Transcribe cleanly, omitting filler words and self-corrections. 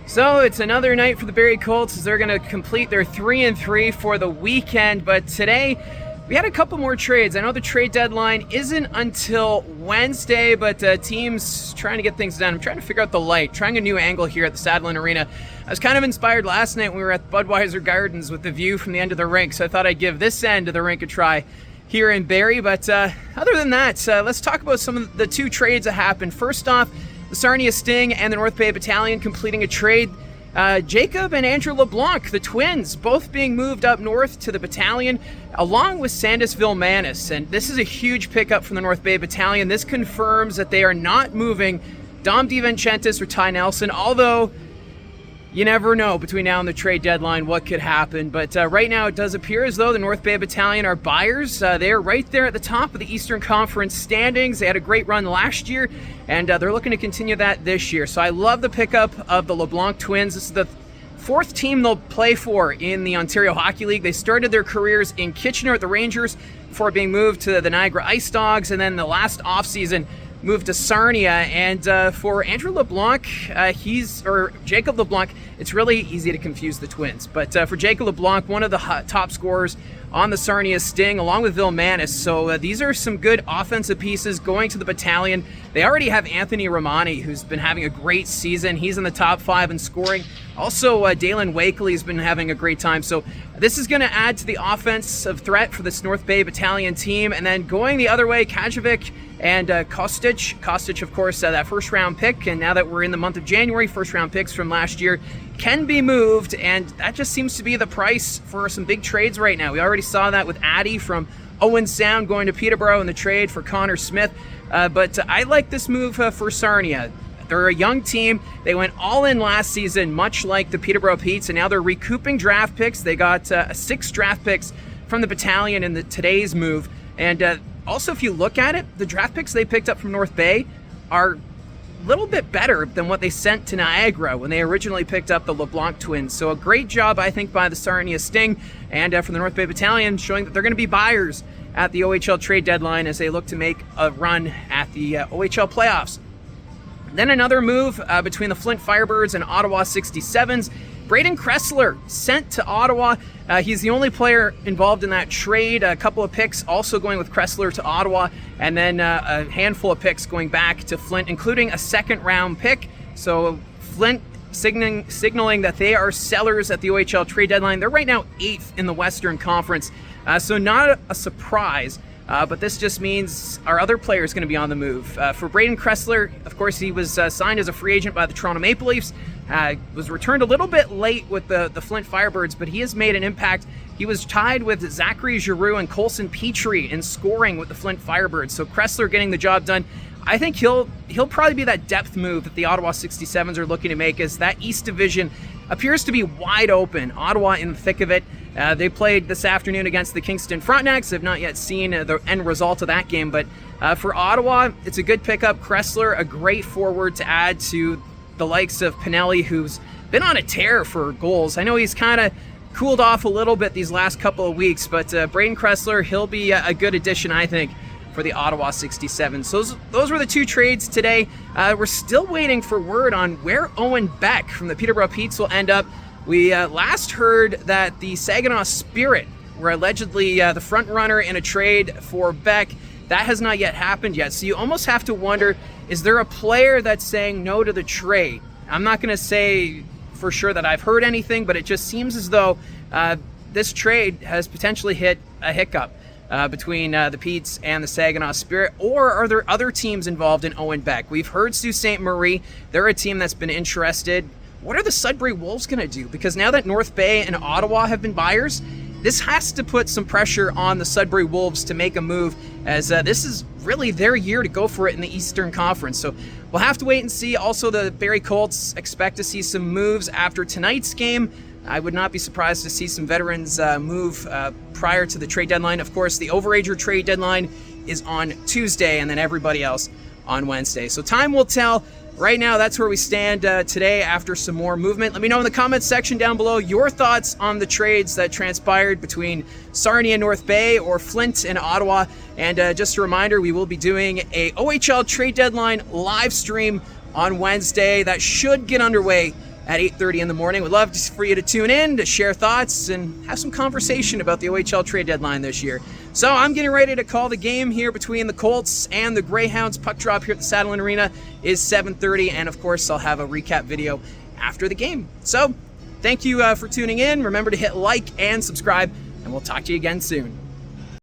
So it's another night for the Barrie Colts as they're going to complete their 3-3 for the weekend. But today we had a couple more trades. I know the trade deadline isn't until Wednesday, but teams trying to get things done. I'm trying to figure out the light, trying a new angle here at the Sadlin Arena. I was kind of inspired last night when we were at Budweiser Gardens with the view from the end of the rink, so I thought I'd give this end of the rink a try here in Barrie. But other than that, let's talk about some of the two trades that happened. First off, the Sarnia Sting and the North Bay Battalion completing a trade. Jacob and Andrew LeBlanc, the twins, both being moved up north to the battalion, along with Sandis Vilmanis. And this is a huge pickup from the North Bay Battalion. This confirms that they are not moving Dom DiVincentis or Ty Nelson, although you never know between now and the trade deadline what could happen. But right now it does appear as though the North Bay Battalion are buyers. They are right there at the top of the Eastern Conference standings. They had a great run last year, and they're looking to continue that this year. So I love the pickup of the LeBlanc twins. This is the fourth team they'll play for in the Ontario Hockey League. They started their careers in Kitchener at the Rangers before being moved to the Niagara Ice Dogs, and then the last offseason moved to Sarnia. And for Andrew LeBlanc, Jacob LeBlanc, it's really easy to confuse the twins. But for Jacob LeBlanc, one of the top scorers on the Sarnia Sting, along with Vilmanis. So these are some good offensive pieces going to the battalion. They already have Anthony Romani, who's been having a great season. He's in the top 5 in scoring. Also, Dalen Wakely has been having a great time. So this is going to add to the offensive threat for this North Bay Battalion team. And then going the other way, Kajovic and Kostic. Kostic, of course, that first-round pick. And now that we're in the month of January, first-round picks from last year can be moved. And that just seems to be the price for some big trades right now. We already saw that with Addy from Owen Sound going to Peterborough in the trade for Connor Smith. But I like this move for Sarnia. They're a young team. They went all in last season, much like the Peterborough Petes, and now they're recouping draft picks. They got 6 draft picks from the battalion in today's move. And also, if you look at it, the draft picks they picked up from North Bay are a little bit better than what they sent to Niagara when they originally picked up the LeBlanc twins. So a great job, I think, by the Sarnia Sting and from the North Bay Battalion, showing that they're going to be buyers at the OHL trade deadline as they look to make a run at the OHL playoffs. Then another move between the Flint Firebirds and Ottawa 67s. Braden Kressler sent to Ottawa. He's the only player involved in that trade. A couple of picks also going with Kressler to Ottawa, and then a handful of picks going back to Flint, including a second-round pick. So Flint signaling that they are sellers at the OHL trade deadline. They're right now 8th in the Western Conference, so not a surprise. But this just means our other player is going to be on the move. For Braden Kressler, of course, he was signed as a free agent by the Toronto Maple Leafs. Was returned a little bit late with the Flint Firebirds, but he has made an impact. He was tied with Zachary Giroux and Colson Petrie in scoring with the Flint Firebirds. So Kressler getting the job done. I think he'll probably be that depth move that the Ottawa 67s are looking to make, as that East Division appears to be wide open. Ottawa in the thick of it. They played this afternoon against the Kingston Frontenacs. I've not yet seen the end result of that game, but for Ottawa, it's a good pickup. Kressler, a great forward to add to the likes of Pinelli, who's been on a tear for goals. I know he's kind of cooled off a little bit these last couple of weeks, but Braden Kressler, he'll be a good addition, I think, for the Ottawa 67. So those were the two trades today. We're still waiting for word on where Owen Beck from the Peterborough Petes will end up. We last heard that the Saginaw Spirit were allegedly the front runner in a trade for Beck. That has not yet happened yet. So you almost have to wonder, is there a player that's saying no to the trade? I'm not going to say for sure that I've heard anything, but it just seems as though this trade has potentially hit a hiccup between the Petes and the Saginaw Spirit. Or are there other teams involved in Owen Beck? We've heard Sault Ste. Marie. They're a team that's been interested. What are the Sudbury Wolves going to do? Because now that North Bay and Ottawa have been buyers, this has to put some pressure on the Sudbury Wolves to make a move, as this is really their year to go for it in the Eastern Conference. So we'll have to wait and see. Also, the Barrie Colts expect to see some moves after tonight's game. I would not be surprised to see some veterans move prior to the trade deadline. Of course, the overager trade deadline is on Tuesday, and then everybody else on Wednesday. So time will tell. Right now, that's where we stand today after some more movement. Let me know in the comments section down below your thoughts on the trades that transpired between Sarnia and North Bay, or Flint and Ottawa. And just a reminder, we will be doing a OHL trade deadline live stream on Wednesday. That should get underway at 8:30 in the morning. We'd love for you to tune in, to share thoughts, and have some conversation about the OHL trade deadline this year. So I'm getting ready to call the game here between the Colts and the Greyhounds. Puck drop here at the Saddleland Arena is 7:30, and of course I'll have a recap video after the game. So thank you for tuning in. Remember to hit like and subscribe, and we'll talk to you again soon.